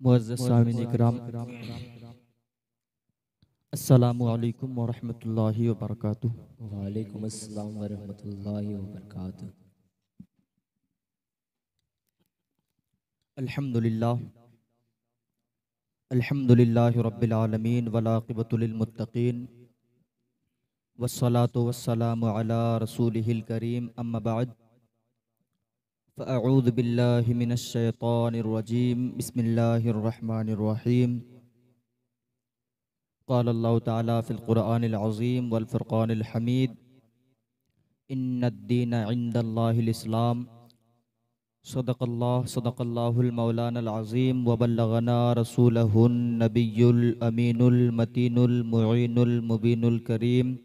मुअज़्ज़ज़ सामिन इकराम, अस्सलामु अलैकुम व रहमतुल्लाहि व बरकातुहू। वालेकुम अस्सलाम वरहमतुल्लाहि वबरकातुह। अल्हम्दुलिल्लाह अल्हम्दुलिल्लाहि रब्बिल आलमीन वल आक़िबतु लिल मुत्तक़ीन वस्सलातु वस्सलामु अला रसूलिहिल करीम अम्मा बअद फ़अऊज़ु बिल्लाहि मिनश शैतानिर रजीम बिस्मिल्लाहिर रहमानिर रहीम क़ाल अल्लाहु तआला फ़िल क़ुरआनिल अज़ीम वल फ़ुरक़ानिल हमीद इन्नद-दीन इंदल्लाहिल इस्लाम सदक़ल्लाहुल मौलानल अज़ीम व बल्लगना रसूलहुन नबियुल अमीनुल मतीनुल मुईनुल मुबीनुल करीम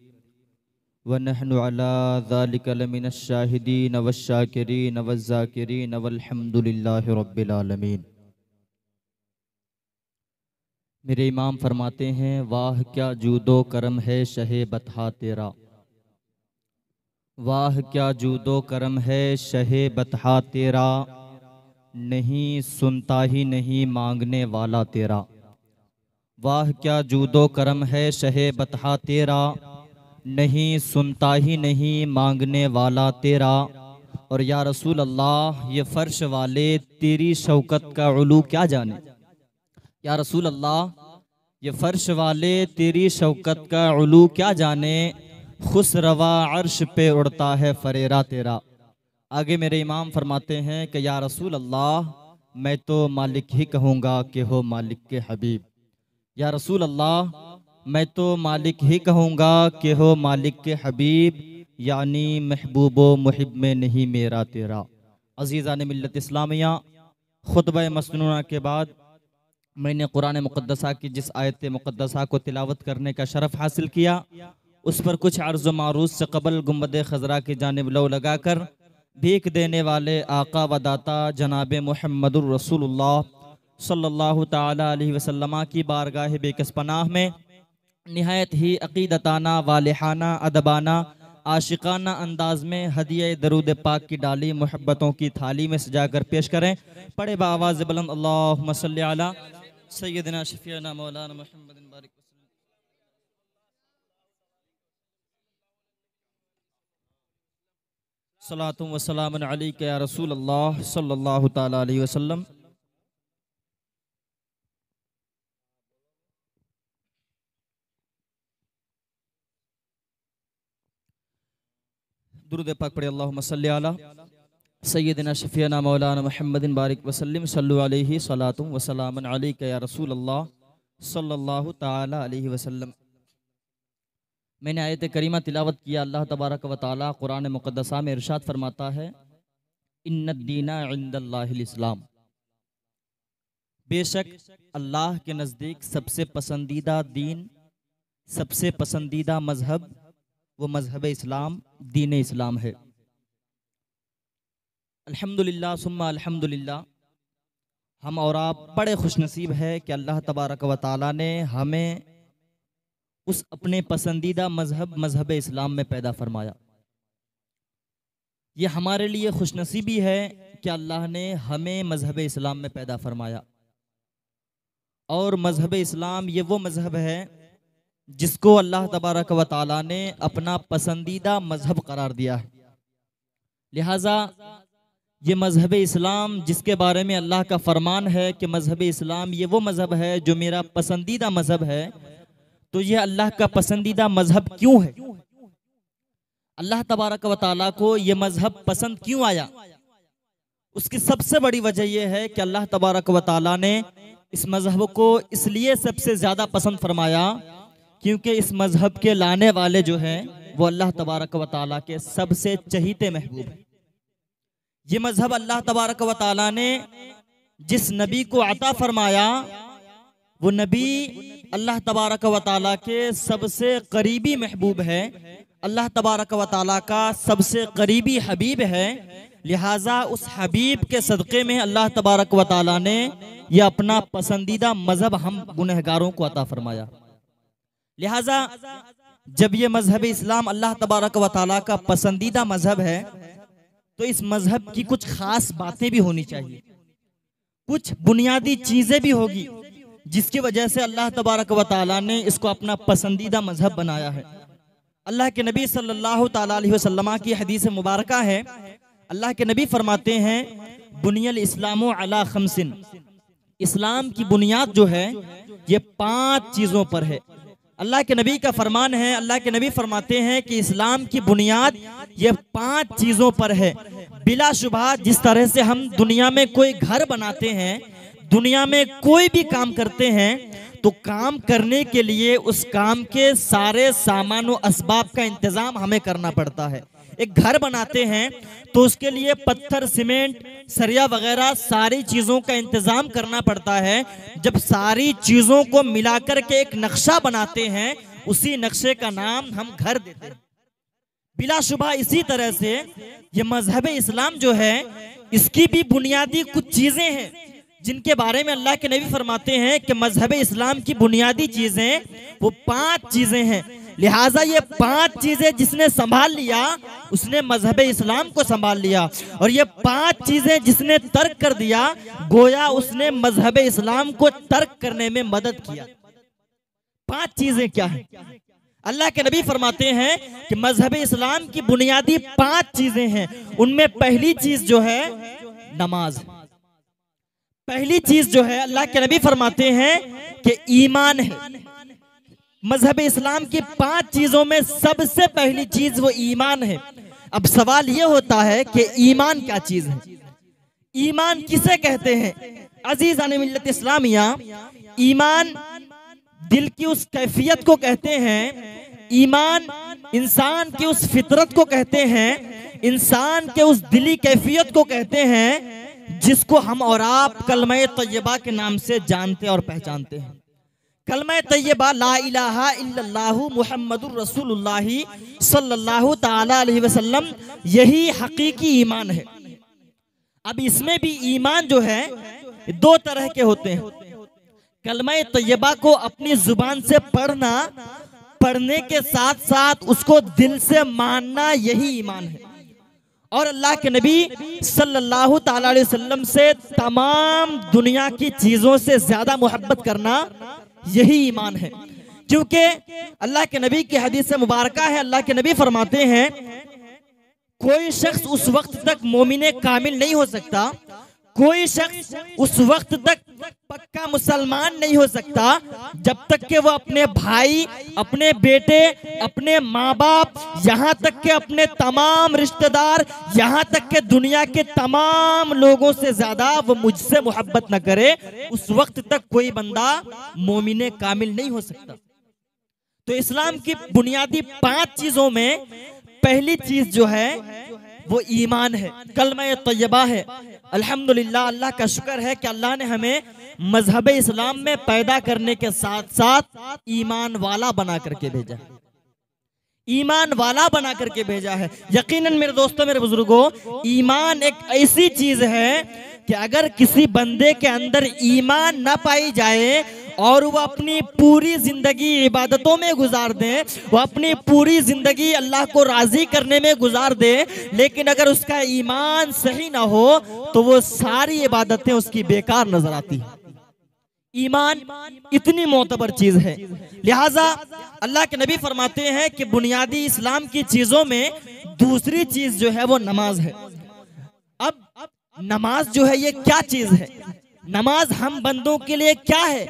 व नहनु अला ज़ालिका लमिनश शाहिदीन वश्शाकिरीन वज़्ज़ाकिरीन वल्हम्दुलिल्लाहि रब्बिल आलमीन। मेरे इमाम फरमाते हैं, वाह क्या जूदो करम है शहे बतहा तेरा, वाह क्या जूदो करम है शहे बतहा तेरा, नहीं सुनता ही नहीं मांगने वाला तेरा। वाह क्या जूदो करम है शहे बतहा तेरा, नहीं सुनता ही नहीं मांगने वाला तेरा। और या रसूल अल्लाह, ये फर्श वाले तेरी शौकत का उलू क्या जाने। या रसूल अल्लाह, ये फर्श वाले तेरी शौकत का उलू क्या जाने, खुसरवा अर्श पे उड़ता है फरेरा तेरा। आगे मेरे इमाम फरमाते हैं कि या रसूल अल्लाह, मैं तो मालिक ही कहूँगा कि हो मालिक के हबीब। या रसूल अल्लाह, मैं तो मालिक ही कहूँगा कि हो मालिक के हबीब, यानी महबूबो मुहिब में नहीं मेरा तेरा। अज़ीज़ान मिल्लत इस्लामिया, खुतबा मसनूना के बाद मैंने कुरान मुक़द्दसा की जिस आयत मुक़द्दसा को तिलावत करने का शरफ़ हासिल किया, उस पर कुछ अर्ज़ मारूज़ से कबल गुंबद खज़रा की जानिब लो लगाकर भीख देने वाले आका व दाता जनाब मुहम्मदुर रसूलुल्लाह सल्लल्लाहु ताला अलैहि वसल्लम की बारगाह बेकस पनाह में निहायत ही अक़ीदताना वालिहाना अदबाना आशिकाना अंदाज में हदिया दरूद पाक की डाली मोहब्बतों की थाली में सजाकर पेश करें। पढ़े बावाज़ बुलंद अल्लाहुम्मा सल्ली अला सय्यदना शफ़ीअना मौलाना मुहम्मदिन बारिक सलातुम व सलामुन अलैका या रसूल अल्लाह सल्लल्लाहु ताला अलैहि वसल्लम। दुरूद पाक पढ़े। अल्लाहुम्मा सल्ली अला सय्यदना शफ़ीअना मौलाना मुहम्मदिन बारिक वसल्लम सल्लु अलैहि सलातुम व सलामुन अलैका या रसूल अल्लाह सल्लल्लाहु ताला अलैहि वसल्लम। मैंने आयत करीमा तिलावत किया। अल्लाह तबारक व तआला कुरान मुक़द्दसा में इरशाद फरमाता है, इन्नद-दीना इंदल्लाहिल इस्लाम, बेशक अल्लाह के नज़दीक सबसे पसंदीदा दीन, सबसे पसंदीदा मजहब वो मजहब इस्लाम, दीन इस्लाम है। अल्हम्दुलिल्लाह सुम्मा अल्हम्दुलिल्लाह, हम और आप बड़े खुशनसीब है कि अल्लाह तबारक व तआला ने हमें उस अपने पसंदीदा मजहब मजहब इस्लाम में पैदा फरमाया। ये हमारे लिए खुशनसीबी है कि अल्लाह ने हमें मजहब इस्लाम में पैदा फरमाया। और मजहब इस्लाम ये वो मजहब है जिसको अल्लाह तबारक व तआला ने अपना पसंदीदा मजहब करार दिया है। लिहाजा ये मजहब इस्लाम जिसके बारे में अल्लाह का फरमान है कि मजहब इस्लाम ये वो मजहब है जो मेरा पसंदीदा मजहब है, तो ये अल्लाह का पसंदीदा मजहब क्यों है, अल्लाह तबारक व तआला को ये मजहब पसंद क्यों आया, उसकी सबसे बड़ी वजह यह है कि अल्लाह तबारक व तआला ने इस मजहब को इसलिए सबसे ज्यादा पसंद फरमाया क्योंकि इस मजहब के लाने वाले जो हैं वो अल्लाह तबारक व तआला के सबसे चहीते महबूब हैं। ये मजहब अल्लाह तबारक व तआला ने जिस नबी को अता फरमाया, वो नबी अल्लाह तबारक व तआला के सबसे करीबी महबूब है, अल्लाह तबारक व तआला का सबसे करीबी हबीब है। लिहाजा उस हबीब के सदक़े में अल्लाह तबारक व तआला ने यह अपना पसंदीदा मजहब हम गुनहगारों को अता फरमाया। लिहाजा जब ये मजहब इस्लाम अल्लाह तबारक व तआला का पसंदीदा मजहब है, तो इस मजहब की कुछ खास बातें भी होनी चाहिए, कुछ बुनियादी चीजें भी होगी जिसकी वजह से अल्लाह तबारक व तआला ने इसको अपना पसंदीदा मजहब बनाया है। अल्लाह के नबी सल्लल्लाहु तआला अलैहि वसल्लम की हदीस मुबारक है, अल्लाह के नबी फरमाते हैं बुनियल इस्लामु अला खमसिन, इस्लाम की बुनियाद जो है ये 5 चीजों पर है। अल्लाह के नबी का फरमान है, अल्लाह के नबी फरमाते हैं कि इस्लाम की बुनियाद ये 5 चीजों पर है। बिलाशुबहा जिस तरह से हम दुनिया में कोई घर बनाते हैं, दुनिया में कोई भी काम करते हैं, तो काम करने के लिए उस काम के सारे सामान और असबाब का इंतजाम हमें करना पड़ता है। एक घर बनाते हैं तो उसके लिए पत्थर, सीमेंट, सरिया वगैरह सारी चीजों का इंतजाम करना पड़ता है। जब सारी चीजों को मिलाकर के एक नक्शा बनाते हैं, उसी नक्शे का नाम हम घर देते हैं। बिलाशुबहा इसी तरह से ये मजहब इस्लाम जो है, इसकी भी बुनियादी कुछ चीजें हैं जिनके बारे में अल्लाह के नबी फरमाते हैं कि मजहब इस्लाम की बुनियादी चीजें वो 5 चीजें हैं। लिहाजा ये 5 चीजें जिसने संभाल लिया उसने मजहब इस्लाम को संभाल लिया, और ये 5 चीजें जिसने तर्क कर दिया गोया उसने मजहब इस्लाम को तर्क करने में मदद किया। 5 चीजें क्या है? अल्लाह के नबी फरमाते हैं कि मजहब इस्लाम की बुनियादी 5 चीजें हैं। उनमें पहली चीज जो है नमाज। पहली चीज जो है अल्लाह के नबी फरमाते हैं कि ईमान है। मजहब इस्लाम की 5 चीजों में सबसे पहली चीज वो ईमान है। अब सवाल ये होता है कि ईमान क्या चीज है? ईमान किसे कहते हैं? अजीज़ान मिल्लत इस्लामिया, ईमान दिल की उस कैफियत को कहते हैं, ईमान इंसान की उस फितरत को कहते हैं, इंसान के उस दिली कैफियत को कहते हैं जिसको हम और आप कलमा तैयबा के नाम से जानते और पहचानते हैं। कलमा तैयबा ला इलाहा इल्लल्लाहु मुहम्मदुर रसूलुल्लाह सल्लल्लाहु ताला अलैहि वसल्लम, यही हकीकी ईमान है। अब इसमें भी ईमान जो है 2 तरह के होते हैं। कलमा तैयबा को अपनी जुबान से पढ़ना, पढ़ने के साथ साथ उसको दिल से मानना, यही ईमान है। और अल्लाह के नबी सल्लल्लाहु ताला अलैहि वसल्लम से तमाम दुनिया की चीजों से ज्यादा मोहब्बत करना, यही ईमान है। क्योंकि अल्लाह के नबी की हदीस मुबारक है, अल्लाह के नबी फरमाते हैं कोई शख्स उस वक्त तक मोमिने कामिल नहीं हो सकता, कोई शख्स उस वक्त तक पक्का मुसलमान नहीं हो सकता जब तक कि वो अपने भाई, अपने बेटे, अपने माँ बाप, यहाँ तक के अपने तमाम रिश्तेदार, यहाँ तक के दुनिया के तमाम लोगों से ज्यादा वो मुझसे मोहब्बत न करे, उस वक्त तक कोई बंदा मोमिने कामिल नहीं हो सकता। तो इस्लाम की बुनियादी 5 चीजों में पहली चीज जो है वो ईमान है, कलमा तैयबा है। अल्हम्दुलिल्लाह, अल्लाह का शुक्र है कि अल्लाह ने हमें मजहब इस्लाम में पैदा करने के साथ साथ ईमान वाला बना करके भेजा, ईमान वाला बना करके भेजा है। यकीनन मेरे दोस्तों, मेरे बुजुर्गों, ईमान एक ऐसी चीज है कि अगर किसी बंदे के अंदर ईमान ना पाई जाए और वो अपनी पूरी जिंदगी इबादतों में गुजार दे, वो अपनी पूरी जिंदगी अल्लाह को राजी करने में गुजार दे, लेकिन अगर उसका ईमान सही ना हो तो वो सारी इबादतें उसकी बेकार नजर आती है। ईमान इतनी मोतबर चीज है। लिहाजा अल्लाह के नबी फरमाते हैं कि बुनियादी इस्लाम की चीजों में दूसरी चीज जो है वो नमाज है। अब नमाज जो है ये क्या चीज है? नमाज हम बंदों के लिए क्या है?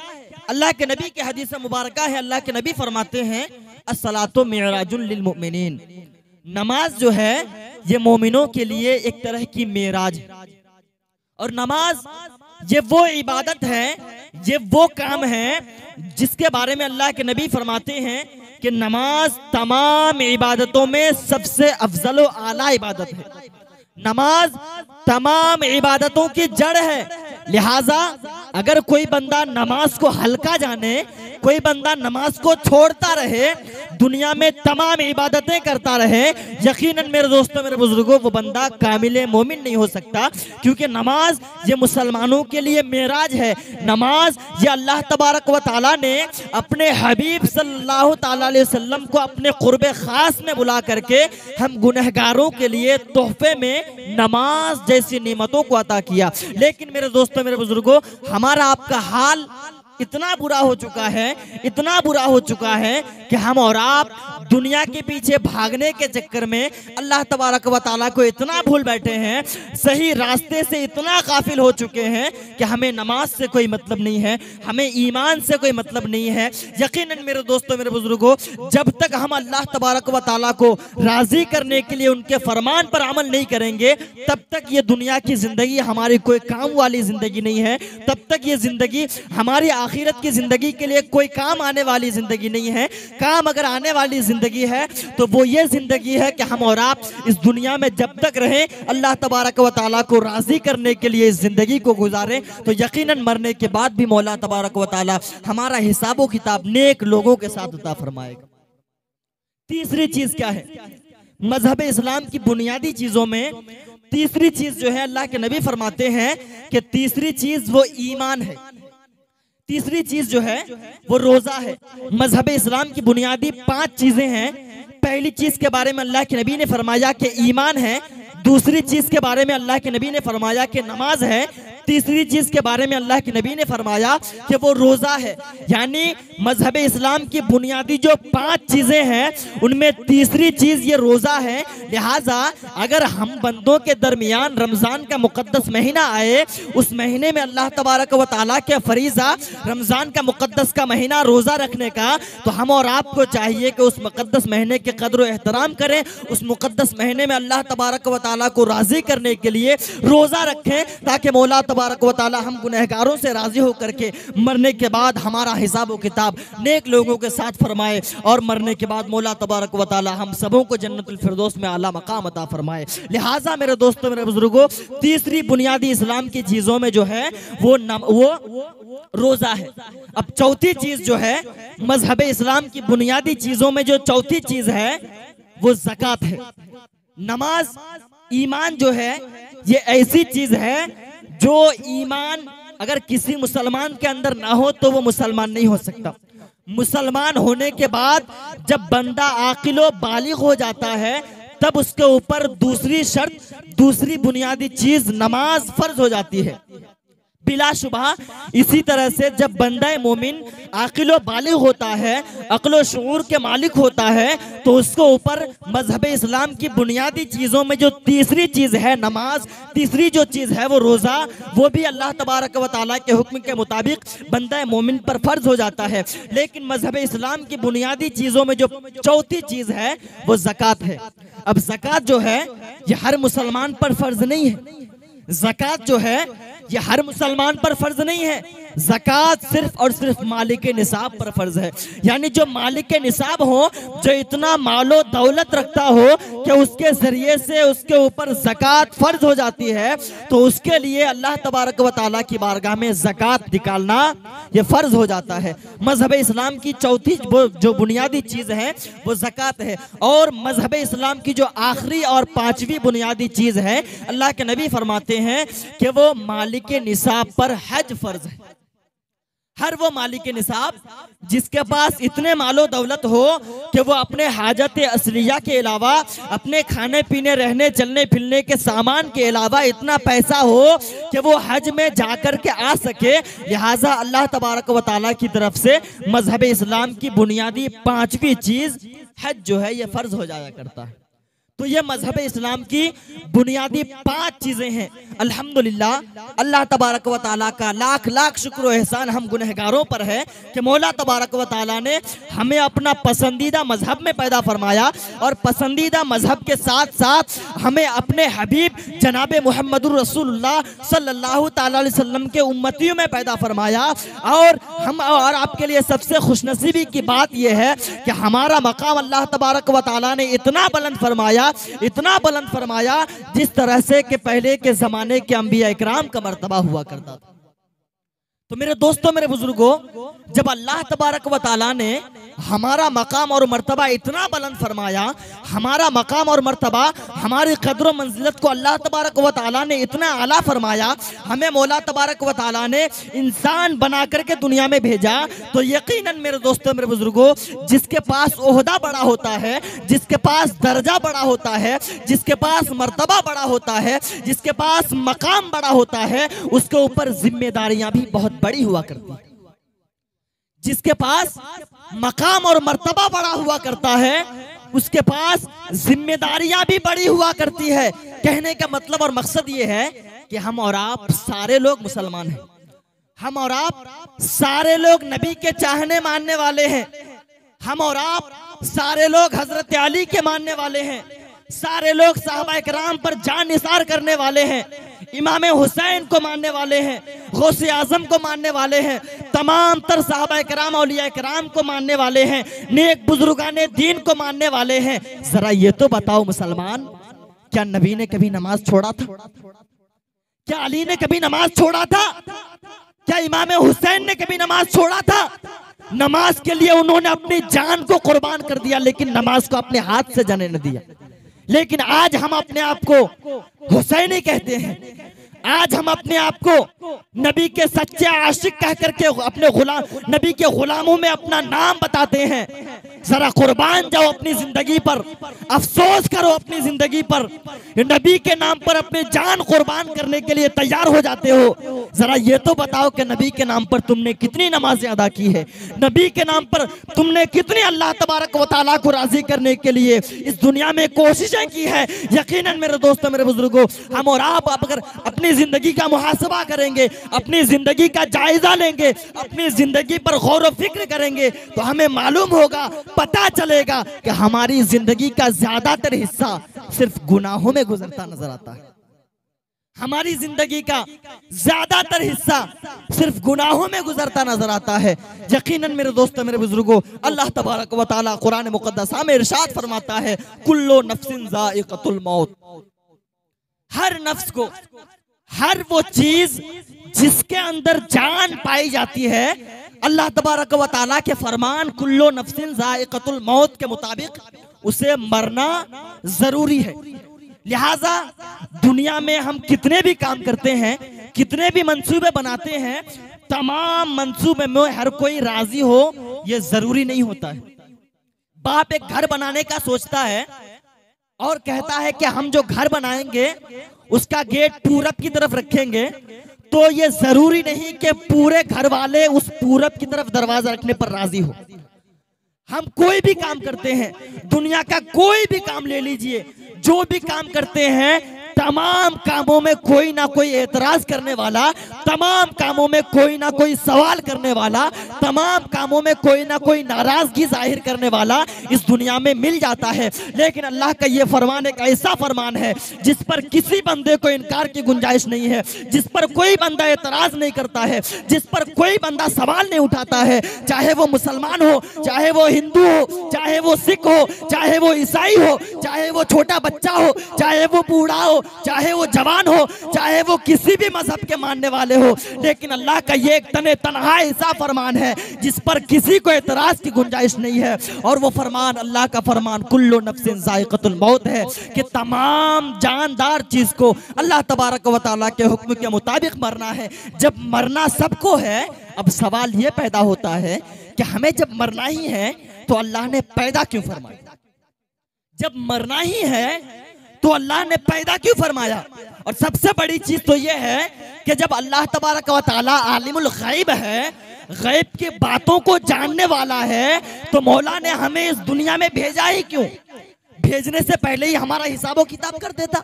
अल्लाह के नबी के हदीस मुबारक है, अल्लाह के नबी फरमाते हैं अस्सलातु मिअराजुन लिल मुमिनीन, नमाज जो है ये मोमिनों के लिए एक तरह की मेराज है। और नमाज ये वो इबादत है, ये वो काम है जिसके बारे में अल्लाह के नबी फरमाते हैं कि नमाज तमाम इबादतों में सबसे अफजल व आला इबादत है। नमाज तमाम इबादतों की जड़ है। लिहाजा अगर कोई बंदा नमाज को हल्का जाने, कोई बंदा नमाज को छोड़ता रहे, दुनिया में तमाम इबादतें करता रहे, यकीनन मेरे दोस्तों, मेरे बुजुर्गों, वो बंदा कामिल मोमिन नहीं हो सकता। क्योंकि नमाज ये मुसलमानों के लिए मेराज है। नमाज ये अल्लाह तबारक व तआला ने अपने हबीब सल्लल्लाहु ताला अलैहि वसल्लम को अपने कुर्बे खास में बुला करके हम गुनहगारों के लिए तोहफे में नमाज जैसी नेमतों को अता किया। लेकिन मेरे दोस्तों, दोस्तों, मेरे बुजुर्गों, हमारा आपका हाल इतना बुरा हो चुका है, इतना बुरा हो चुका है कि हम और आप दुनिया के पीछे भागने के चक्कर में अल्लाह तबारक व तआला को इतना भूल बैठे हैं, सही रास्ते से इतना गाफिल हो चुके हैं कि हमें नमाज से कोई मतलब नहीं है, हमें ईमान से कोई मतलब नहीं है। यकीनन मेरे दोस्तों, मेरे बुजुर्गों, जब तक हम अल्लाह तबारक व तआला को राजी करने के लिए उनके फरमान पर अमल नहीं करेंगे, तब तक ये दुनिया की जिंदगी हमारी कोई काम वाली जिंदगी नहीं है, तब तक ये जिंदगी हमारी आखिरत की जिंदगी के लिए कोई काम आने वाली जिंदगी नहीं है। काम अगर आने वाली जिंदगी है तो वो ये जिंदगी है कि हम और आप इस दुनिया में जब तक रहें अल्लाह तबारक व तआला को राजी करने के लिए इस जिंदगी को गुजारें, तो यकीनन मरने के बाद भी मौला तबारक व तआला हमारा हिसाबो किताब नेक लोगों के साथ अता फरमाएगा। तीसरी चीज क्या है? मजहब इस्लाम की बुनियादी चीजों में तीसरी चीज जो है, अल्लाह के नबी फरमाते हैं कि तीसरी चीज वो ईमान है। तीसरी चीज जो है वो रोजा है। मजहब इस्लाम की बुनियादी 5 चीजें हैं। पहली चीज के बारे में अल्लाह के नबी ने फरमाया कि ईमान है। दूसरी चीज के बारे में अल्लाह के नबी ने फरमाया कि नमाज है। तीसरी चीज के बारे में अल्लाह के नबी ने फरमाया कि वो रोजा है। यानी मजहब इस्लाम की बुनियादी जो 5 चीजें हैं उनमें तीसरी चीज ये रोजा है। लिहाजा अगर हम बंदों के दरमियान रमजान का मुकद्दस महीना आए, उस महीने में अल्लाह तबारक व तआला के फरीजा रमजान का मुकद्दस का महीना रोजा रखने का, तो हम और आपको चाहिए कि उस मुकद्दस महीने के कद्र व एहतराम करें, उस मुकद्दस महीने में अल्लाह तबारक व तआला को राजी करने के लिए रोजा रखें, ताकि मौला तबारक व तआला हम गुनहगारों से राजी होकर के मरने के बाद हमारा हिसाब व किताब नेक लोगों के साथ फरमाए और मरने के बाद मौला तबारक व तआला हम सबों को जन्नतुल फिरदौस में आला मकाम अता फरमाए। लिहाजा मेरे दोस्तों, मेरे बुजुर्गों, तीसरी बुनियादी इस्लाम की चीजों में जो है वो रोजा है। अब चौथी चीज जो है मजहब इस्लाम की बुनियादी चीजों में जो चौथी चीज है वो ज़कात है। नमाज, ईमान जो है ये ऐसी चीज है जो ईमान अगर किसी मुसलमान के अंदर ना हो तो वो मुसलमान नहीं हो सकता। मुसलमान होने के बाद जब बंदा आकिलो बालिग हो जाता है, तब उसके ऊपर दूसरी शर्त, दूसरी बुनियादी चीज नमाज फर्ज हो जाती है बिलाशुबा। इसी तरह से जब बंदा मोमिन आकिलो बालिग होता है, अक्लो शऊर के मालिक होता है, तो उसको ऊपर मजहब इस्लाम की बुनियादी चीज़ों में जो तीसरी चीज़ है नमाज, तीसरी जो चीज़ है वो रोज़ा, वो भी अल्लाह तबारक व तआला के हुक्म के मुताबिक बंदा मोमिन पर फर्ज हो जाता है। लेकिन मजहब इस्लाम की बुनियादी चीज़ों में जो चौथी चीज़ है वो ज़कात है। अब ज़कात जो है ये हर मुसलमान पर फर्ज नहीं है। ज़कात जो है ये हर मुसलमान पर फर्ज नहीं है। ज़कात सिर्फ और सिर्फ मालिक निसाब पर फर्ज है। यानी जो मालिक निसाब हो, जो इतना मालो दौलत रखता हो कि उसके जरिए से उसके ऊपर ज़कात फर्ज हो जाती है, तो उसके लिए अल्लाह तबारक व तआला की बारगाह में ज़कात निकालना ये फर्ज हो जाता है। मजहब इस्लाम की चौथी जो बुनियादी चीज़ है वो ज़कात है। और मजहब इस्लाम की जो आखिरी और 5वीं बुनियादी चीज़ है, अल्लाह के नबी फरमाते हैं कि वो मालिक निसाब पर हज फर्ज है। हर वो मालिक निसाब जिसके पास इतने मालो दौलत हो कि वो अपने हाजत असलिया के अलावा, अपने खाने पीने रहने चलने फिरने के सामान के अलावा इतना पैसा हो कि वो हज में जाकर के आ सके। लिहाजा अल्लाह तबारक व तआला की तरफ से मजहब इस्लाम की बुनियादी 5वीं चीज हज जो है ये फर्ज हो जाया करता है। तो ये मजहब इस्लाम की बुनियादी 5 चीजें हैं। अल्हम्दुलिल्लाह, अल्लाह तबारक व तआला का लाख लाख शुक्र एहसान हम गुनहगारों पर है कि मौला तबारक व तआला ने हमें अपना पसंदीदा मजहब में पैदा फरमाया और पसंदीदा मजहब के साथ साथ हमें अपने हबीब जनाब मुहम्मदुर रसूलुल्लाह सल्लल्लाहु तआला अलैहि वसल्लम के उम्मतियों में पैदा फरमाया। और हम और आपके लिए सबसे खुशनसीबी की बात यह है कि हमारा मकाम अल्लाह तबारक व तआला ने इतना बुलंद फरमाया, इतना बुलंद फरमाया जिस तरह से कि पहले के जमाने के अंबिया इकराम का मर्तबा हुआ करता था। तो मेरे दोस्तों, मेरे बुजुर्गों, जब अल्लाह तबारक व तआला ने हमारा मकाम और मर्तबा इतना बुलंद फरमाया, हमारा मकाम और मर्तबा, हमारी कद्र मंजिलत को अल्लाह तबारक व तआला ने इतना आला फरमाया, हमें मौला तबारक व तआला ने इंसान बना करके दुनिया में भेजा, तो यकीनन मेरे दोस्तों, मेरे बुजुर्गों, जिसके पास ओहदा बड़ा होता है, जिसके पास दर्जा बड़ा होता है, जिसके पास मर्तबा बड़ा होता है, जिसके पास मकाम बड़ा होता है, उसके ऊपर जिम्मेदारियां भी बहुत बड़ी हुआ करती है। जिसके पास मकाम और मर्तबा बड़ा हुआ करता है, उसके पास जिम्मेदारियां भी बड़ी हुआ करती है। कहने का मतलब और मकसद ये है कि हम और आप सारे लोग मुसलमान हैं, हम और आप सारे लोग नबी के चाहने मानने वाले हैं, हम और आप सारे लोग हजरत अली के मानने वाले हैं, सारे लोग साहबा इकराम पर जान निसार करने वाले हैं, इमाम हुसैन को मानने वाले हैं, गौसे आजम को मानने वाले हैं, तमाम तर साहबा इकराम औलिया इकराम को मानने वाले हैं, नेक बुजुर्गाने दीन को मानने वाले हैं। जरा ये तो बताओ मुसलमान, क्या नबी ने कभी नमाज छोड़ा था? क्या अली ने कभी नमाज छोड़ा था? क्या इमाम हुसैन ने कभी नमाज छोड़ा था? नमाज के लिए उन्होंने अपनी जान को कुर्बान कर दिया, लेकिन नमाज को अपने हाथ से जाने न दिया। लेकिन आज हम अपने आप को हुसैनी कहते हैं, आज हम अपने आप को नबी के सच्चे आशिक कह करके अपने गुलाम, नबी के गुलामों में अपना नाम बताते हैं। जरा कुर्बान जाओ अपनी जिंदगी पर, अफसोस करो अपनी जिंदगी पर, नबी के नाम पर अपनी जान कुर्बान करने के लिए तैयार हो जाते हो। जरा ये तो बताओ कि नबी के नाम पर तुमने कितनी नमाजें अदा की है, नबी के नाम पर तुमने कितनी अल्लाह तबारक व तआला को राजी करने के लिए इस दुनिया में कोशिशें की है। यकीनन मेरे दोस्तों, मेरे बुजुर्गों, हम और आप अगर अपनी जिंदगी का मुहासबा करेंगे, अपनी जिंदगी का जायजा लेंगे, अपनी जिंदगी पर गौर व फिक्र करेंगे, तो हमें मालूम होगा, पता चलेगा कि हमारी जिंदगी का ज्यादातर हिस्सा सिर्फ गुनाहों में गुजरता नजर आता है। हमारी जिंदगी का ज्यादातर हिस्सा सिर्फ गुनाहों में गुजरता नजर आता है। यकीनन मेरे दोस्तों, मेरे बुजुर्गों, अल्लाह तबारक व तआला कुरान मुक़द्दस में इरशाद फरमाता है, कुल्लु नफ्सिन ज़ाइक़तुल मौत। हर नफ्स को, हर वो चीज जिसके अंदर जान पाई जाती है, अल्लाह तबारक व तआला के फरमान कुल्लु नफ्सिन ज़ाइक़तुल मौत के मुताबिक उसे मरना जरूरी है। लिहाजा दुनिया में हम कितने भी काम करते हैं, कितने भी मंसूबे बनाते हैं, तमाम मंसूबे में हर कोई राजी हो ये जरूरी नहीं होता है। बाप एक घर बनाने का सोचता है और कहता है कि हम जो घर बनाएंगे उसका गेट पूरब की तरफ रखेंगे, तो ये जरूरी नहीं कि पूरे घर वाले उस पूरब की तरफ दरवाजा रखने पर राजी हो। हम कोई भी काम करते हैं, दुनिया का कोई भी काम ले लीजिए, जो भी काम करते हैं, तमाम कामों में कोई ना कोई एतराज करने वाला, तमाम कामों में कोई ना कोई सवाल करने वाला, तमाम कामों में कोई ना कोई नाराजगी जाहिर करने वाला इस दुनिया में मिल जाता है। लेकिन अल्लाह का ये फरमान एक ऐसा फरमान है जिस पर किसी बंदे को इनकार की गुंजाइश नहीं है, जिस पर कोई बंदा एतराज नहीं करता है, जिस पर कोई बंदा सवाल नहीं उठाता है। चाहे वो मुसलमान हो, चाहे वो हिंदू हो, चाहे वो सिख हो, चाहे वो ईसाई हो, चाहे वो छोटा बच्चा हो, चाहे वो बूढ़ा हो, चाहे वो जवान हो, चाहे वो किसी भी मजहब के मानने वाले हो, लेकिन अल्लाह का ये एक तने तन्हा ऐसा फरमान है जिस पर किसी को एतराज की गुंजाइश नहीं है। और वो फरमान, अल्लाह का फरमान कुल्लु नफ्सिन ज़ाइक़तुल मौत है कि तमाम जानदार चीज को अल्लाह तबारक व तआला के हुक्म के मुताबिक मरना है। जब मरना सबको है, अब सवाल ये पैदा होता है कि हमें जब मरना ही है तो अल्लाह ने पैदा क्यों फरमाया? जब मरना ही है तो अल्लाह ने पैदा क्यों फरमाया? और सबसे बड़ी चीज तो यह है कि जब अल्लाह तबारक व तआला आलिमुल गैब है, गैब की बातों को जानने वाला है, तो मौला ने हमें इस दुनिया में भेजा ही क्यों? भेजने से पहले ही हमारा हिसाब किताब कर देता।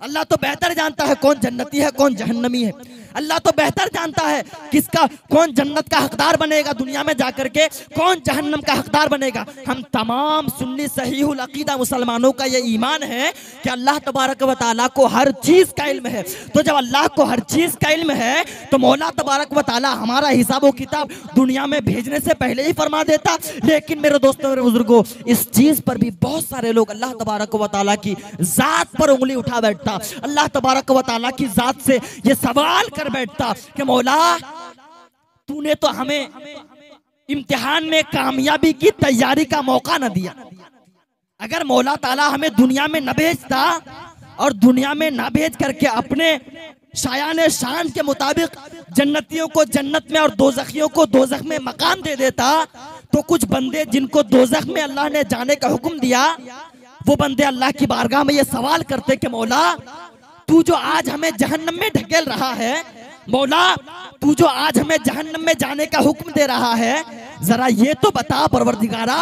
अल्लाह तो बेहतर जानता है कौन जन्नती है कौन जहन्नमी है। अल्लाह तो बेहतर जानता है किसका, कौन जन्नत का हकदार बनेगा दुनिया में जाकर के, कौन जहन्नम का हकदार बनेगा। हम तमाम सुन्नी सहीहुल अकीदा मुसलमानों का ये ईमान है कि अल्लाह तबारक व तआला को हर चीज का इल्म है। तो जब अल्लाह को हर चीज का इल्म है तो मौला तबारक व तआला हमारा हिसाब किताब दुनिया में भेजने से पहले ही फरमा देता। लेकिन मेरे दोस्तों, मेरे बुजुर्गों, इस चीज पर भी बहुत सारे लोग अल्लाह तबारक व तआला की जात पर उंगली उठा बैठता, अल्लाह तबारक व तआला की जात से ये सवाल कर बैठता कि मौला तूने तो हमें इम्तिहान में कामयाबी की तैयारी का मौका न दिया। अगर मौला ताला हमें दुनिया में न भेजता और दुनिया में न भेज करके अपने शायान शान के मुताबिक जन्नतियों को जन्नत में और दोज़खियों को दोज़ख में मकाम दे देता, तो कुछ बंदे जिनको दोज़ख में अल्लाह ने जाने का हुक्म दिया, वो बंदे अल्लाह की बारगाह में ये सवाल करते कि मौला तू जो आज हमें जहन्नम में ढकेल रहा है, मौला तू जो आज हमें जहन्नम में जाने का हुक्म दे रहा है, जरा ये तो बता परवरदिगारा,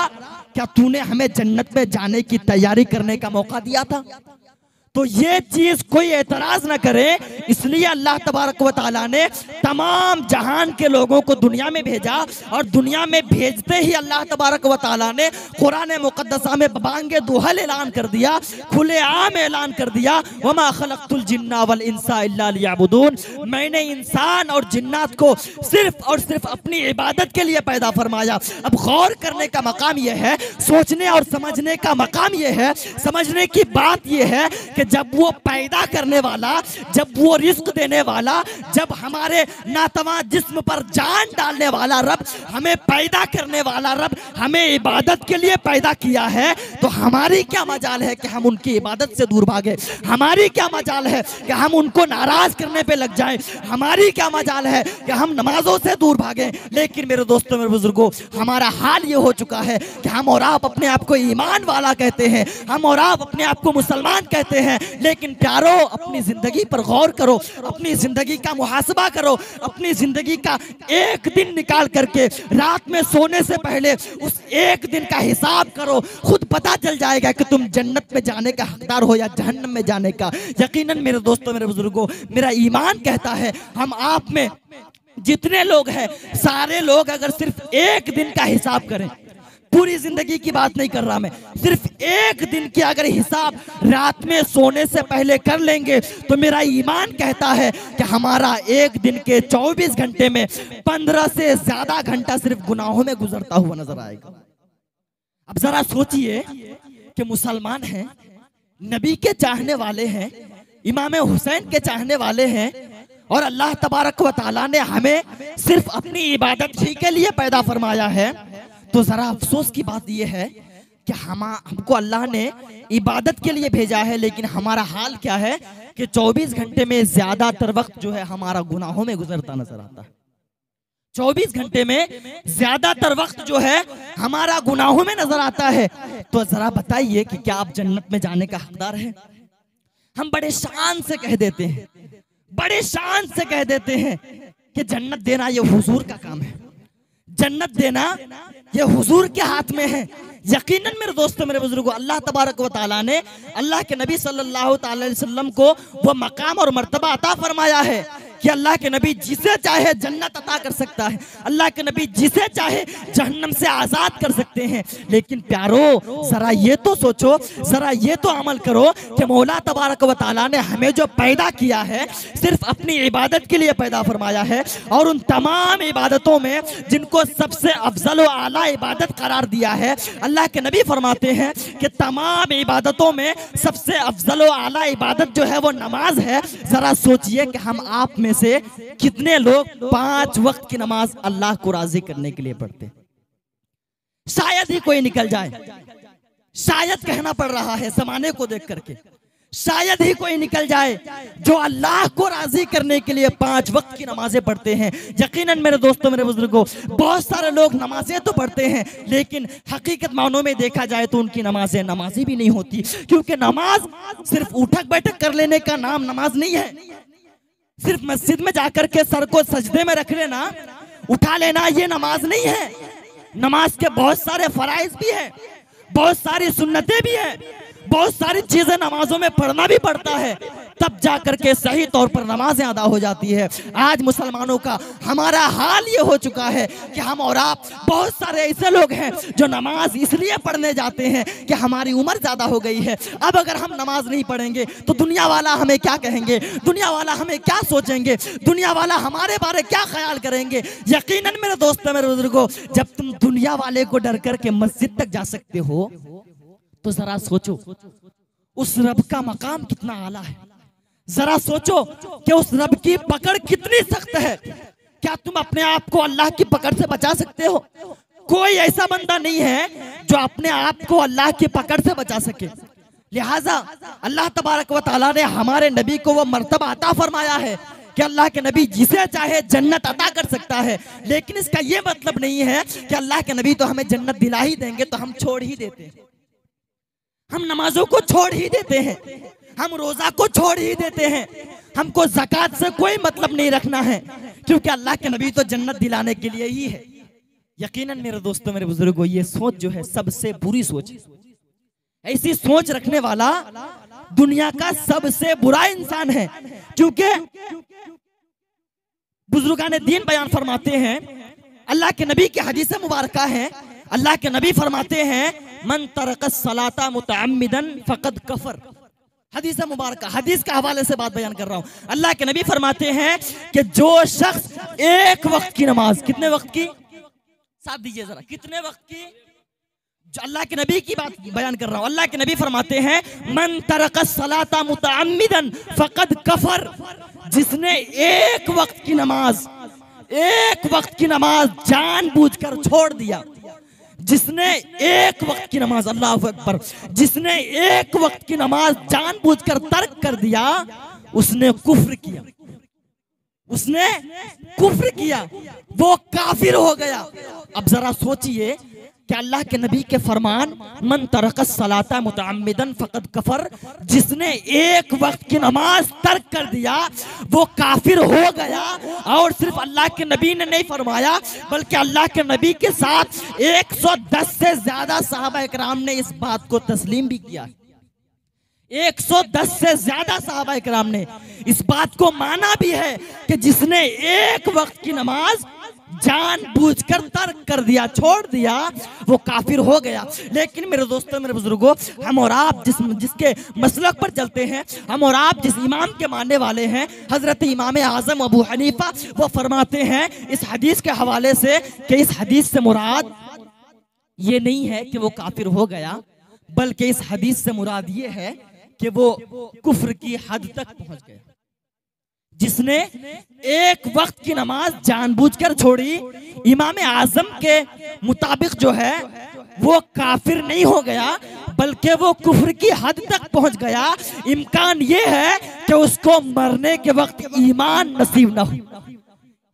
क्या तूने हमें जन्नत में जाने की तैयारी करने का मौका दिया था? तो ये चीज कोई एतराज ना करे, इसलिए अल्लाह तबारक व तआला ने तमाम जहान के लोगों को दुनिया में भेजा, और दुनिया में भेजते ही अल्लाह तबारक व तआला ने कुरान मुक़द्दसा में बांगे दुहल ऐलान कर दिया, खुलेआम ऐलान कर दिया, वमा खलक़तुल जिन्ना वल इंसा इल्ला लियअबुदून, मैंने इंसान और जिन्नात को सिर्फ और सिर्फ अपनी इबादत के लिए पैदा फरमाया। अब गौर करने का मकाम यह है, सोचने और समझने का मकाम यह है, समझने की बात यह है कि जब वो पैदा करने वाला, जब वो रिस्क देने वाला, जब हमारे नातवा जिस्म पर जान डालने वाला रब, हमें पैदा करने वाला रब हमें इबादत के लिए पैदा किया है, तो हमारी क्या मजाल है कि हम उनकी इबादत से दूर भागे? हमारी क्या मजाल है कि हम उनको नाराज करने पे लग जाएं? हमारी क्या मजाल है कि हम नमाजों से दूर भागें? लेकिन मेरे दोस्तों, मेरे बुजुर्गों, हमारा हाल ये हो चुका है कि हम और आप अपने आप को ईमान वाला कहते हैं, हम और आप अपने आप को मुसलमान कहते हैं, लेकिन प्यारो अपनी जिंदगी पर गौर करो, अपनी जिंदगी का मुहासबा करो, अपनी जिंदगी का एक दिन निकाल करके रात में सोने से पहले उस एक दिन का हिसाब करो, खुद पता चल जाएगा कि तुम जन्नत में जाने का हकदार हो या जहन्नम में जाने का। यकीनन मेरे दोस्तों, मेरे बुजुर्गों, मेरा ईमान कहता है हम आप में जितने लोग हैं, सारे लोग अगर सिर्फ एक दिन का हिसाब करें, पूरी जिंदगी की बात नहीं कर रहा मैं, सिर्फ एक दिन की अगर हिसाब रात में सोने से पहले कर लेंगे, तो मेरा ईमान कहता है कि हमारा एक दिन के 24 घंटे में 15 से ज्यादा घंटा सिर्फ गुनाहों में गुजरता हुआ नजर आएगा। अब जरा सोचिए कि मुसलमान हैं, नबी के चाहने वाले हैं, इमाम हुसैन के चाहने वाले हैं, और अल्लाह तबारक व तआला ने हमें सिर्फ अपनी इबादत ही के लिए पैदा फरमाया है। तो जरा अफसोस की बात यह है कि हमको अल्लाह ने इबादत के लिए भेजा है, लेकिन हमारा हाल क्या है कि 24 घंटे में ज्यादातर वक्त जो है हमारा गुनाहों में गुजरता नजर आता है। 24 घंटे में ज्यादातर वक्त जो है हमारा गुनाहों में नजर आता है। तो जरा बताइए कि क्या आप जन्नत में जाने का हकदार हैं? हम बड़े शान से कह देते हैं, बड़े शान से कह देते हैं कि जन्नत देना ये हुजूर का काम है, जन्नत देना ये हुजूर के हाथ में है। यकीनन मेरे दोस्तों, मेरे बुजुर्गों, अल्लाह तबारक व तआला ने अल्लाह के नबी सल्लल्लाहु अलैहि वसल्लम को वो मकाम और मर्तबा अता फरमाया है कि अल्लाह के नबी जिसे चाहे जन्नत अता कर सकता है, अल्लाह के नबी जिसे चाहे जहन्नम से आजाद कर सकते हैं। लेकिन प्यारो, जरा ये तो सोचो, जरा ये तो अमल करो कि मौला तबारक व तआला ने हमें जो पैदा किया है सिर्फ अपनी इबादत के लिए पैदा फरमाया है, और उन तमाम इबादतों में जिनको सबसे अफजल व आला इबादत करार दिया है, अल्लाह के नबी फरमाते हैं कि तमाम इबादतों में सबसे अफजल व आला इबादत जो है वो नमाज है। जरा सोचिए कि हम आप में से कितने लोग 5 वक्त की नमाज अल्लाह को राजी करने के लिए पढ़ते? शायद ही कोई निकल जाए, शायद कहना पड़ रहा है जमाने को देख करके, शायद ही कोई निकल जाए जो अल्लाह को राजी करने के लिए 5 वक्त की नमाजें पढ़ते हैं। यकीनन मेरे दोस्तों, मेरे बुजुर्गों, बहुत सारे लोग नमाजें तो पढ़ते हैं, लेकिन हकीकत मानों में देखा जाए तो उनकी नमाजें नमाजी भी नहीं होती, क्योंकि नमाज सिर्फ उठक बैठक कर लेने का नाम नमाज नहीं है। सिर्फ मस्जिद में जाकर के सर को सजदे में रख लेना, उठा लेना, ये नमाज नहीं है। नमाज के बहुत सारे फराइज भी है, बहुत सारी सुन्नतें भी है, बहुत सारी चीजें नमाजों में पढ़ना भी पड़ता है, तब जाकर के सही तौर पर नमाजें अदा हो जाती है। आज मुसलमानों का हमारा हाल ये हो चुका है कि हम और आप बहुत सारे ऐसे लोग हैं जो नमाज इसलिए पढ़ने जाते हैं कि हमारी उम्र ज्यादा हो गई है, अब अगर हम नमाज नहीं पढ़ेंगे तो दुनिया वाला हमें क्या कहेंगे, दुनिया वाला हमें क्या सोचेंगे, दुनिया वाला हमारे बारे क्या ख्याल करेंगे। यकीनन मेरे दोस्तों, मेरे बुजुर्गों, जब तुम दुनिया वाले को डर करके मस्जिद तक जा सकते हो, तो जरा सोचो उस रब का मकाम कितना आला है। जरा सोचो कि उस रब की पकड़ कितनी सख्त है। क्या तुम अपने आप को अल्लाह की पकड़ से बचा सकते हो? कोई ऐसा बंदा नहीं है जो अपने आप को अल्लाह की पकड़ से बचा सके। लिहाजा अल्लाह तबारक व तआला ने हमारे नबी को वो मर्तबा अता फरमाया है कि अल्लाह के नबी जिसे चाहे जन्नत अता कर सकता है। लेकिन इसका ये मतलब नहीं है कि अल्लाह के नबी तो हमें जन्नत दिला ही देंगे तो हम छोड़ ही देते हैं, हम नमाजों को छोड़ ही देते हैं, हम रोजा को छोड़ ही देते हैं, हमको ज़कात से कोई मतलब नहीं रखना है, क्योंकि अल्लाह के नबी तो जन्नत दिलाने के लिए ही है। यकीनन मेरे दोस्तों, मेरे बुजुर्गों, ये सोच जो है सबसे बुरी सोच है। ऐसी सोच रखने वाला दुनिया का सबसे बुरा इंसान है, क्योंकि बुजुर्गान दीन बयान फरमाते हैं, अल्लाह के नबी की हदीस मुबारका है, अल्लाह के नबी फरमाते हैं मन तरकस सलाता मुतअम्मिदन फकद कफर। हदीस मुबारक, हदीस के हवाले से बात बयान कर रहा हूं। अल्लाह के नबी फरमाते हैं कि जो शख्स एक वक्त की नमाज, कितने वक्त की, साथ दीजिए जरा, कितने वक्त की, जो अल्लाह के नबी की बात बयान कर रहा हूं। अल्लाह के नबी फरमाते हैं मन तरकस सलाता मुतअम्मिदन फकद कफर। जिसने एक वक्त की नमाज जानबूझकर छोड़ दिया, जिसने एक वक्त की नमाज, अल्लाह अकबर, जिसने एक वक्त की नमाज जानबूझकर तर्क कर दिया, उसने कुफ्र किया, उसने कुफ्र किया, वो काफिर हो गया। अब जरा सोचिए कि अल्लाह के नबी के फरमान मन तरकस सलाता मुतअम्मिदन फकद कफर, जिसने एक वक्त की नमाज तर्क कर दिया वो काफिर हो गया। और सिर्फ अल्लाह के नबी ने नहीं फरमाया, बल्कि अल्लाह के नबी के साथ 110 से ज्यादा सहाबा इकराम ने इस बात को तस्लीम भी किया। 110 से ज्यादा सहाबा इकराम ने इस बात को माना भी है कि जिसने एक वक्त की नमाज जानबूझकर तर्क कर दिया, छोड़ दिया, वो काफिर हो गया। लेकिन मेरे दोस्तों, मेरे बुजुर्गों, हम और आप जिसके मसलक पर चलते हैं, हम और आप जिस इमाम के मानने वाले हैं, हजरत इमाम आजम अबू हनीफा, वो फरमाते हैं इस हदीस के हवाले से कि इस हदीस से मुराद ये नहीं है कि वो काफिर हो गया, बल्कि इस हदीस से मुराद ये है कि वो कुफ्र की हद तक पहुंच गया। जिसने एक वक्त की नमाज जानबूझकर छोड़ी, इमाम आजम के मुताबिक जो है वो काफिर नहीं हो गया, बल्कि वो कुफ्र की हद तक पहुंच गया। इम्कान ये है कि उसको मरने के वक्त ईमान नसीब ना हो।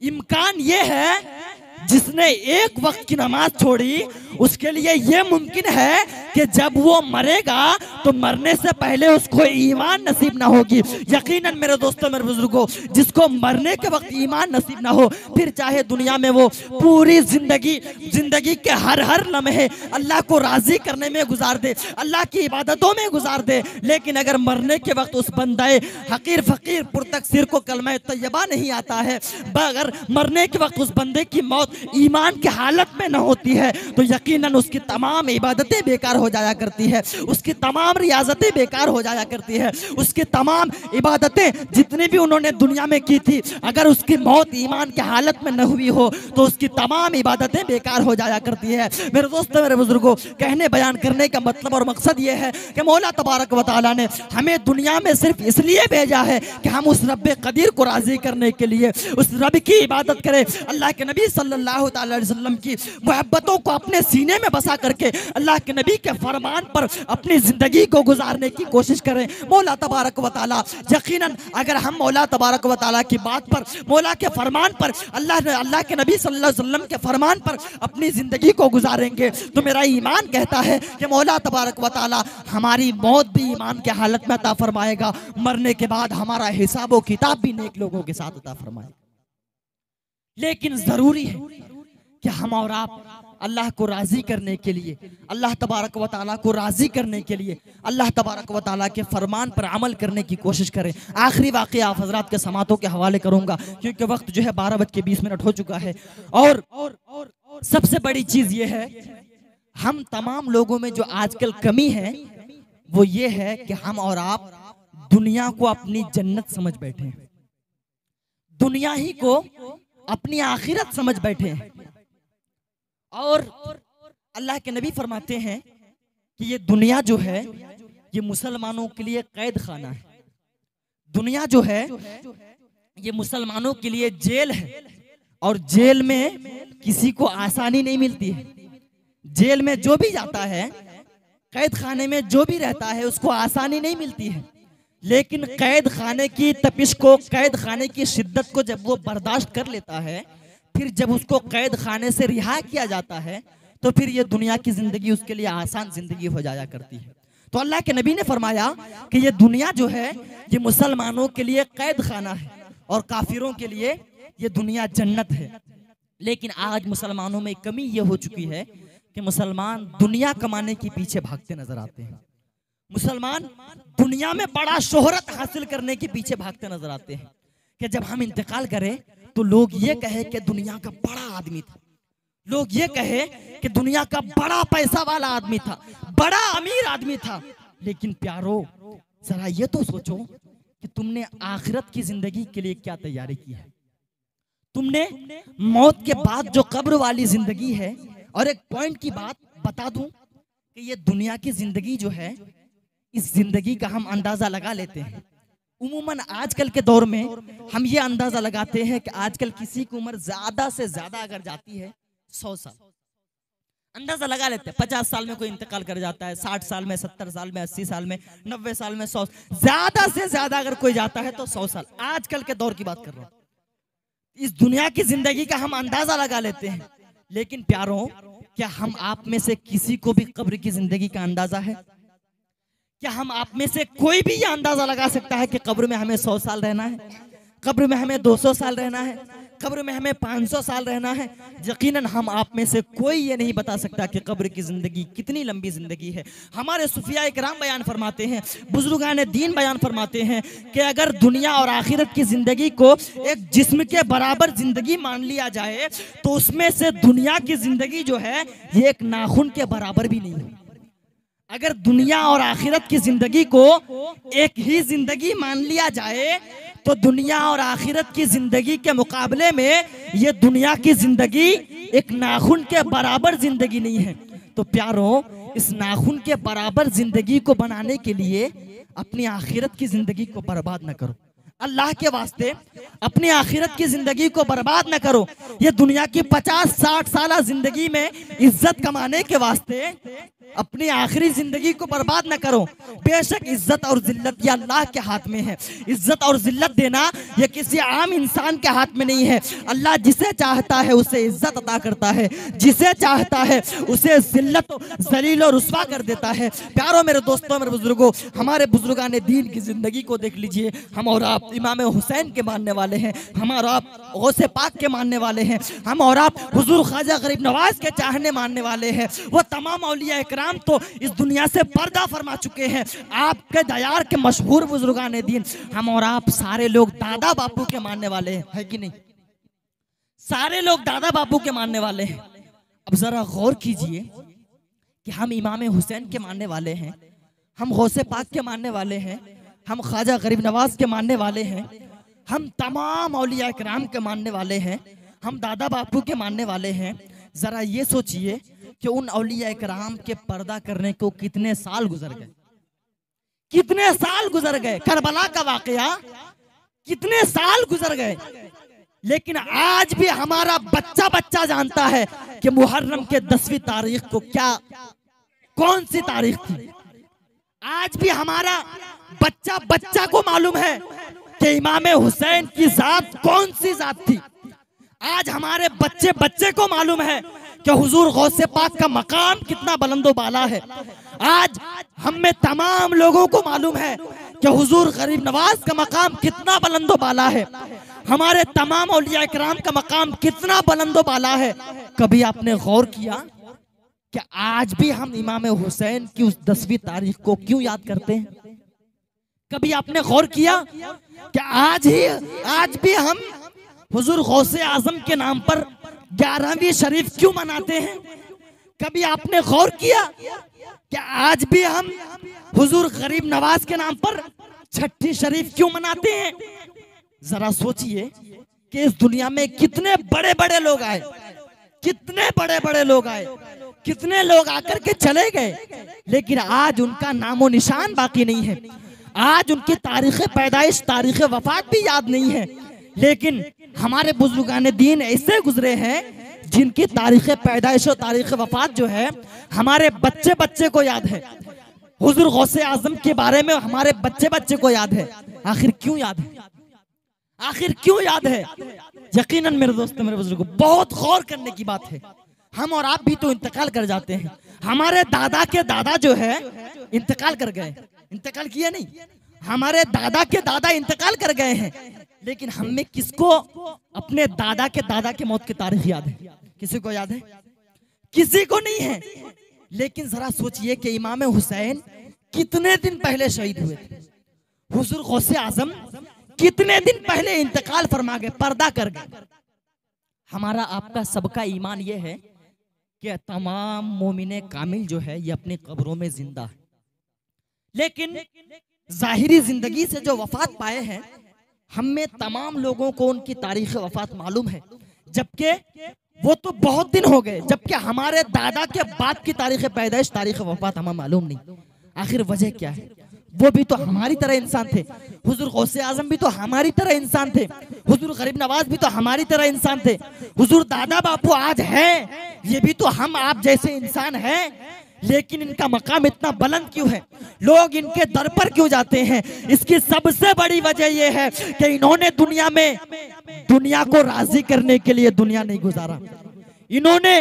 इम्कान ये है जिसने एक वक्त की नमाज छोड़ी, उसके लिए ये मुमकिन है कि जब वो मरेगा तो मरने से पहले उसको ईमान नसीब ना होगी। यकीनन मेरे दोस्तों, मेरे बुजुर्गों, जिसको मरने के वक्त ईमान नसीब ना हो, फिर चाहे दुनिया में वो पूरी जिंदगी के हर लम्हे अल्लाह को राजी करने में गुजार दे, अल्लाह की इबादतों में गुजार दे, लेकिन अगर मरने के वक्त उस बंदे हकीर फकीर पुरतकसीर को कलमा तैयबा नहीं आता है, अगर मरने के वक्त उस बंदे की मौत ईमान की हालत में न होती है, तो यकीनन उसकी तमाम इबादतें बेकार हो जाया करती है, उसकी तमाम रियाजतें बेकार हो जाया करती है, उसकी तमाम इबादतें जितनी भी उन्होंने दुनिया में की थी, अगर उसकी मौत ईमान की हालत में न हुई हो तो उसकी तमाम इबादतें बेकार हो जाया करती है। मेरे दोस्तों, मेरे बुजुर्गों, कहने बयान करने का मतलब और मकसद ये है कि मौला तबारक व तआला ने हमें दुनिया में सिर्फ इसलिए भेजा है कि हम उस रब्बे कदीर को राजी करने के लिए उस रब की इबादत करें, अल्लाह के नबी सल्लल्लाहु अलैहि वसल्लम की मोहब्बतों को अपने सीने में बसा करके अल्लाह के नबी के फरमान पर अपनी जिंदगी को गुजारने की कोशिश करें। मौला तबारक व तआला, यकीनन अगर हम मौला तबारक व तआला की बात पर, मौला के फरमान पर, अल्लाह के नबी सल्लल्लाहु अलैहि वसल्लम के फरमान पर अपनी जिंदगी को गुजारेंगे, तो मेरा ईमान कहता है कि मौला तबारक व तआला हमारी मौत भी ईमान के हालत में अता फरमाएगा, मरने के बाद हमारा हिसाब व किताब भी नेक लोगों के साथ अता फरमाएगा। लेकिन जरूरी है कि हम और आप अल्लाह को राजी करने के लिए, अल्लाह तबारक व तआला को राजी करने के लिए अल्लाह तबारक व तआला के फरमान पर अमल करने की कोशिश करें। आखिरी वाक़या आप हजरात के समातों के हवाले करूंगा, क्योंकि वक्त जो है 12:20 हो चुका है। और सबसे बड़ी चीज ये है, हम तमाम लोगों में जो आजकल कमी है वो ये है कि हम और आप दुनिया को अपनी जन्नत समझ बैठे हैं, दुनिया ही को अपनी आखिरत समझ बैठे हैं। और अल्लाह के नबी फरमाते हैं कि ये दुनिया जो है ये मुसलमानों के लिए कैद खाना है, दुनिया जो है ये मुसलमानों के लिए जेल है। और जेल में किसी को आसानी नहीं मिलती है। जेल में जो भी जाता है, कैद खाने में जो भी रहता है, उसको आसानी नहीं मिलती है। लेकिन कैद खाने की तपिश को, कैद खाने की शिद्दत को जब वो बर्दाश्त कर लेता है, फिर जब उसको कैद खाने से रिहा किया जाता है, तो फिर ये दुनिया की जिंदगी उसके लिए आसान जिंदगी हो जाया करती है। तो अल्लाह के नबी ने फरमाया कि ये दुनिया जो है ये मुसलमानों के लिए कैद खाना है और काफिरों के लिए ये दुनिया जन्नत है। लेकिन आज मुसलमानों में कमी ये हो चुकी है कि मुसलमान दुनिया कमाने के पीछे भागते नजर आते हैं। मुसलमान दुनिया में बड़ा शोहरत हासिल करने के पीछे भागते नजर आते हैं कि जब हम इंतकाल करें तो लोग ये कहे कि दुनिया का बड़ा आदमी था, लोग ये कहे कि दुनिया का बड़ा पैसा वाला आदमी था, बड़ा अमीर आदमी था। लेकिन प्यारो, जरा ये तो सोचो कि तुमने आखिरत की जिंदगी के लिए क्या तैयारी की है। तुमने मौत के बाद जो कब्र वाली जिंदगी है, और एक पॉइंट की बात बता दूं कि ये दुनिया की जिंदगी जो है, इस जिंदगी का हम अंदाजा लगा लेते हैं। उम्मन आजकल के दौर में हम ये अंदाजा लगाते हैं कि आजकल किसी की उम्र ज्यादा से ज्यादा अगर जाती है 100 साल, अंदाजा लगा लेते हैं। 50 साल में कोई इंतकाल कर जाता है, 60 साल में, 70 साल में, 80 साल में, 90 साल में, 100, ज्यादा से ज्यादा अगर कोई जाता है तो 100 साल। आजकल के दौर की बात कर रहा हूं। इस दुनिया की जिंदगी का हम अंदाजा लगा लेते हैं। लेकिन प्यारों, क्या हम आप में से किसी को भी कब्र की जिंदगी का अंदाजा है? क्या हम आप में से कोई भी ये अंदाजा लगा सकता है कि कब्र में हमें 100 साल रहना है, कब्र में हमें 200 साल रहना है, कब्र में हमें 500 साल रहना है? यकीनन हम आप में से कोई ये नहीं बता सकता कि कब्र की जिंदगी कितनी लंबी जिंदगी है। हमारे सुफिया इकराम बयान फरमाते हैं, बुजुर्गान दीन बयान फरमाते हैं कि अगर दुनिया और आखिरत की जिंदगी को एक जिस्म के बराबर जिंदगी मान लिया जाए तो उसमें से दुनिया की जिंदगी जो है ये एक नाखून के बराबर भी नहीं है। अगर दुनिया और आखिरत की जिंदगी को एक ही जिंदगी मान लिया जाए तो दुनिया और आखिरत की जिंदगी के मुकाबले में ये दुनिया की जिंदगी एक नाखून के बराबर जिंदगी नहीं है। तो प्यारों, इस नाखून के बराबर जिंदगी को बनाने के लिए अपनी आखिरत की जिंदगी को बर्बाद न करो। अल्लाह के वास्ते अपनी आखिरत की जिंदगी को बर्बाद न करो। ये दुनिया की 50-60 साल जिंदगी में इज्जत कमाने के वास्ते अपनी आखिरी जिंदगी को बर्बाद न करो। बेशक इज्जत और जिल्लत ये अल्लाह के हाथ में है। इज्जत और जिल्लत देना ये किसी आम इंसान के हाथ में नहीं है। अल्लाह जिसे चाहता है उसे इज्जत अता करता है, जिसे चाहता है उसे जिल्लत, जलील और रुस्वा कर देता है। प्यारों, मेरे दोस्तों, मेरे बुजुर्गों, हमारे बुजुर्गान दीन की जिंदगी को देख लीजिए। हम और आप इमाम हुसैन के मानने वाले हैं, हम और आप गौसे पाक के मानने वाले हैं, हम और आप हुजूर ख्वाजा गरीब नवाज के चाहने मानने वाले हैं। वो तमाम औलिया इकराम तो इस दुनिया से पर्दा फरमा चुके हैं। आपके दयार के मशहूर बुजुर्गान दीन, हम और आप सारे लोग दादा बापू के मानने वाले हैं, है कि नहीं? सारे लोग दादा बापू के मानने वाले हैं। अब जरा गौर कीजिए कि हम इमाम हुसैन के मानने वाले हैं, हम गौसे पाक के मानने वाले हैं, हम ख्वाजा गरीब नवाज के मानने वाले हैं, हम तमाम औलिया इकराम के मानने वाले हैं, हम दादा बापू के मानने वाले हैं। जरा ये सोचिए कि उन औलिया इकराम के पर्दा करने को कितने साल गुजर गए, कितने साल गुजर गए। करबला का वाकया कितने साल गुजर गए। लेकिन आज भी हमारा बच्चा बच्चा जानता है कि मुहर्रम के 10वीं तारीख को क्या, कौन सी तारीख थी। आज भी हमारा बच्चा बच्चा को मालूम है कि इमाम हुसैन की जात कौन सी जात थी। आज हमारे बच्चे बच्चे को मालूम है कि हुजूर गौसे पाक का मकाम कितना बुलंदो बाला है। आज हम में तमाम लोगों को मालूम है कि हुजूर गरीब नवाज का मकाम कितना बुलंदो बाला है। हमारे तमाम औलिया इकराम का मकाम कितना बुलंदो बाला है। कभी आपने गौर किया कि आज भी हम इमाम हुसैन की उस 10वीं तारीख को क्यों याद करते हैं? कभी आपने गौर किया कि आज भी हम हुजूर गौसे आजम के नाम पर 11वीं शरीफ क्यों मनाते हैं? कभी आपने गौर किया कि आज भी हम हुजूर गरीब नवाज के नाम पर 6ठी शरीफ क्यों मनाते हैं? जरा सोचिए कि इस दुनिया में कितने बड़े बड़े लोग आए, कितने बड़े बड़े लोग आए, कितने लोग आकर के चले गए, लेकिन आज उनका नामो निशान बाकी नहीं है। आज उनकी तारीख पैदाइश, तारीख वफात भी याद नहीं है। लेकिन हमारे बुजुर्गान दीन ऐसे गुजरे हैं जिनकी तारीख पैदाइश और तारीख वफात जो है हमारे बच्चे बच्चे को याद है। हुजूर गौसे आजम के बारे में हमारे बच्चे बच्चे को याद है। आखिर क्यों याद है? आखिर क्यों याद है? यकीनन मेरे दोस्तों, मेरे बुजुर्गों, बहुत गौर करने की बात है। हम और आप भी तो इंतकाल कर जाते हैं। हमारे दादा के दादा जो है इंतकाल कर गए, इंतकाल किया नहीं, हमारे दादा के दादा इंतकाल कर गए हैं। लेकिन हम में किसको अपने दादा के मौत की तारीख याद है? किसी को याद है? किसी को नहीं है। लेकिन जरा सोचिए कि इमाम हुसैन कितने दिन पहले शहीद हुए थे। हुजूर गौसे आजम कितने दिन पहले इंतकाल फरमा गए, पर्दा कर गए। हमारा आपका सबका ईमान यह है कि तमाम मोमिने कामिल जो है ये अपनी कब्रों में जिंदा है, लेकिन जाहिरी जिंदगी से जो वफात पाए हैं हम में तमाम लोगों को उनकी तारीख वफात मालूम है, जबकि वो तो बहुत दिन हो गए, जबकि हमारे दादा के बाप की तारीख पैदाइश तारीख वफात हमें मालूम नहीं। आखिर वजह क्या है? वो भी तो हमारी तरह इंसान थे। हुजूर गौसे आजम भी तो हमारी तरह इंसान थे। हुजूर गरीब नवाज भी तो हमारी तरह इंसान थे। हुजूर दादा बापू आज हैं, ये भी तो हम आप जैसे इंसान हैं। लेकिन इनका मकाम इतना बुलंद क्यों है? लोग इनके दर पर क्यों जाते हैं? इसकी सबसे बड़ी वजह यह है कि इन्होंने दुनिया को राजी करने के लिए दुनिया नहीं गुजारा। इन्होंने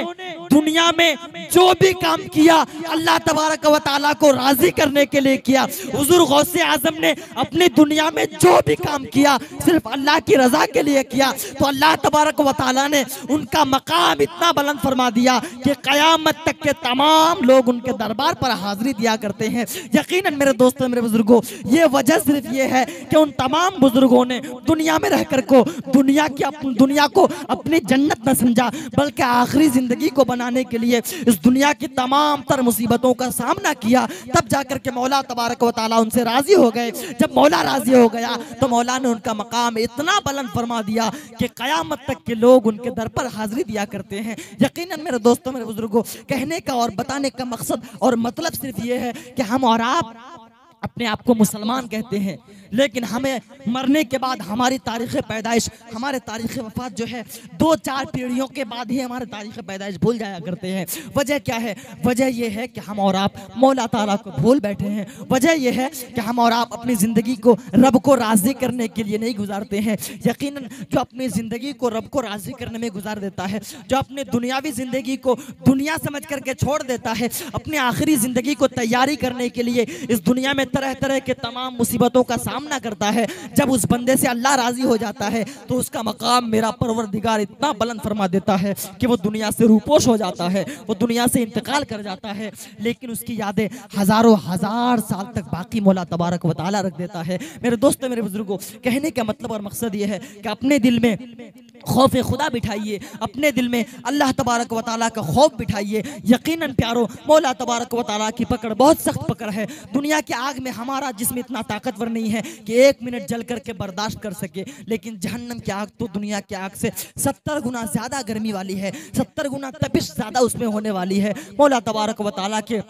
दुनिया में जो भी काम किया अल्लाह तबारक व तआला को राजी करने के लिए किया। हुजूर गौसे आजम ने अपनी दुनिया में जो भी काम किया सिर्फ अल्लाह की रजा के लिए किया, तो अल्लाह तबारक व तआला ने उनका मकाम इतना बुलंद फरमा दिया कि कयामत तक के तमाम लोग उनके दरबार पर हाजिरी दिया करते हैं। यकीनन मेरे दोस्तों, मेरे बुजुर्गों, ये वजह सिर्फ ये है कि उन तमाम बुजुर्गों ने दुनिया में रहकर को दुनिया को अपनी जन्नत न समझा, बल्कि आखिरी जिंदगी को बनाने के लिए इस दुनिया की तमाम तर मुसीबतों का सामना किया। तब जाकर के मौला तबारक व तआला उनसे राजी हो गए। जब मौला राजी हो गया तो मौला ने उनका मकाम इतना बुलंद फरमा दिया कि कयामत तक के लोग उनके दर पर हाजिरी दिया करते हैं। यकीनन मेरे दोस्तों, मेरे बुजुर्गों, कहने का और बताने का मकसद और मतलब सिर्फ ये है कि हम और आप अपने आप को मुसलमान कहते हैं, लेकिन हमें मरने के बाद हमारी तारीख़ पैदाइश, हमारे तारीख़ वफात जो है 2-4 पीढ़ियों के बाद ही हमारे तारीख़ पैदाइश भूल जाया करते हैं। वजह क्या है? वजह यह है कि हम और आप मौला ताला को भूल बैठे हैं। वजह यह है कि हम और आप अपनी ज़िंदगी को रब को राज़ी करने के लिए नहीं गुजारते हैं। यकीनन जो अपनी ज़िंदगी को रब को राज़ी करने में गुजार देता है, जो अपने दुनियावी ज़िंदगी को दुनिया समझ करके छोड़ देता है, अपनी आखिरी ज़िंदगी को तैयारी करने के लिए इस दुनिया में तरह तरह के तमाम मुसीबतों का सामना करता है, जब उस बंदे से अल्लाह राजी हो जाता है तो उसका मकाम मेरा परवरदिगार इतना बुलंद फरमा देता है कि वो दुनिया से रूपोश हो जाता है, वो दुनिया से इंतकाल कर जाता है, लेकिन उसकी यादें हजारों हजार साल तक बाकी मौला तबारक व तआला रख देता है। मेरे दोस्तों, मेरे बुजुर्गों, कहने का मतलब और मकसद ये है कि अपने दिल में खौफ खुदा बिठाइए, अपने दिल में अल्लाह तबारक व तआला का खौफ बिठाइए। यकीनन प्यारो, मौला तबारक व तआला की पकड़ बहुत सख्त पकड़ है। दुनिया की आग में हमारा जिस्म इतना ताकतवर नहीं है कि 1 मिनट जल करके बर्दाश्त कर सके, लेकिन जहन्नम की आग तो दुनिया की आग से 70 गुना ज्यादा गर्मी वाली है, 70 गुना तपिश ज्यादा उसमें होने वाली है। मौला तबारक व तआला के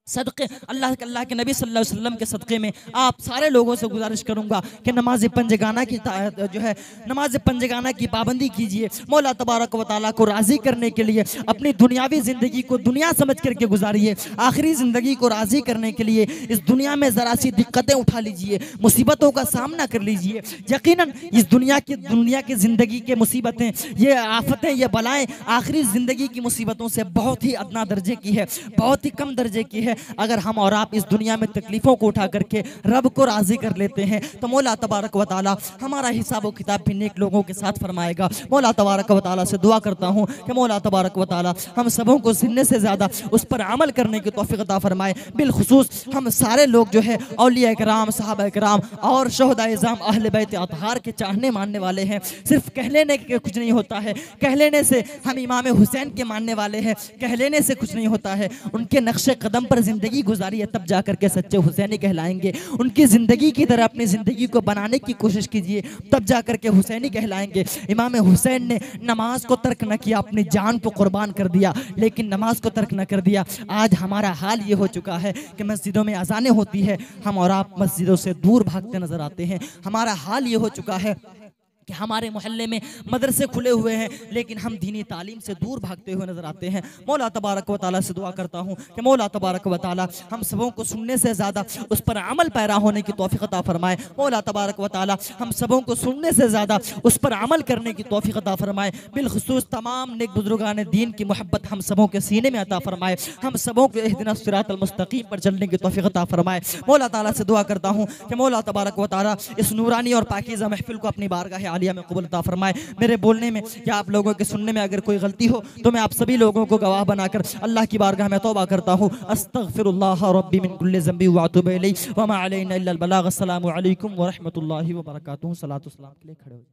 सदक़े, अल्लाह के नबी सल्लल्लाहु अलैहि वसल्लम के सदक़े में आप सारे लोगों से गुजारिश करूंगा कि नमाज पंजगाना की जो है नमाज पंजगाना की पाबंदी कीजिए। मौला तबारक व तआला को राज़ी करने के लिए अपनी दुनियावी ज़िंदगी को दुनिया समझ करके गुजारिए। आखिरी ज़िंदगी को राज़ी करने के लिए इस दुनिया में ज़रा सी दिक्कतें उठा लीजिए, मुसीबतों का सामना कर लीजिए। यकीनन इस दुनिया की ज़िंदगी के मुसीबतें, ये आफतें, ये बलाएँ आखिरी ज़िंदगी की मुसीबतों से बहुत ही अदना दर्जे की है, बहुत ही कम दर्जे की है। अगर हम और आप इस दुनिया में तकलीफों को उठा करके रब को राजी कर लेते हैं तो मौला तबारक व तआला हमारा हिसाब व किताब भी नेक लोगों के साथ फरमाएगा। मौला तबारक व तआला से दुआ करता हूँ कि मौला तबारक व तआला हम सबों को सुनने से ज़्यादा उस पर अमल करने की तौफीक अता फरमाए। बिलखुसूस हम सारे लोग जो है औलिया इकराम, सहाबा इकराम और शोहदाए इज़ाम अहले बैत अतहार के चाहने मानने वाले हैं। सिर्फ कह लेने के कुछ नहीं होता है, कह लेने से हम इमाम हुसैन के मानने वाले हैं, कह लेने से कुछ नहीं होता है। उनके नक्शे कदम पर जिंदगी गुजारी है, तब जाकर के सच्चे हुसैनी कहलाएंगे। उनकी जिंदगी की तरह अपनी जिंदगी को बनाने की कोशिश कीजिए, तब जाकर के हुसैनी कहलाएंगे। इमाम हुसैन ने नमाज को तर्क न किया, अपनी जान को कुर्बान कर दिया, लेकिन नमाज को तर्क न कर दिया। आज हमारा हाल ये हो चुका है कि मस्जिदों में अजानें होती है, हम और आप मस्जिदों से दूर भागते नजर आते हैं। हमारा हाल ये हो चुका है कि हमारे मोहल्ले में मदरसे खुले हुए हैं लेकिन हम दीनी तालीम से दूर भागते हुए नजर आते हैं। मौला तबारक व तआला से दुआ करता हूँ कि मौला तबारक व तआला हम सबों को सुनने से ज़्यादा उस पर अमल पैरा होने की तौफीक अता फरमाए। मौला तबारक व तआला हम सबों को सुनने से ज़्यादा उस पर अमल करने की तौफीक अता फरमाए। बिलखुसूस तमाम नेक बुजुर्गान दीन की मोहब्बत हम सबों के सीने में अता फरमाए। हम सबों को इहदिना सिरातल मुस्तकीम पर चलने की तौफीक अता फरमाए। मौला ताला से दुआ करता हूँ कि मौला तबारक व तआला इस नूरानी और पाकीज़ा महफिल को अपनी बारगाह आलिया में कबूल अता फरमाए। मेरे बोलने में या आप लोगों के सुनने में अगर कोई गलती हो तो मैं आप सभी लोगों को गवाह बनाकर अल्लाह की बारगाह में तौबा करता हूँ। अस्तगफिरुल्लाह रब्बी मिन कुल्लि ज़ंबी व अतूबु इलैहि व मा अलैना इल्लल बलाग। अस्सलामु अलैकुम व रहमतुल्लाहि व बरकातुहू। सलातो सलाम के लिए खड़े हो।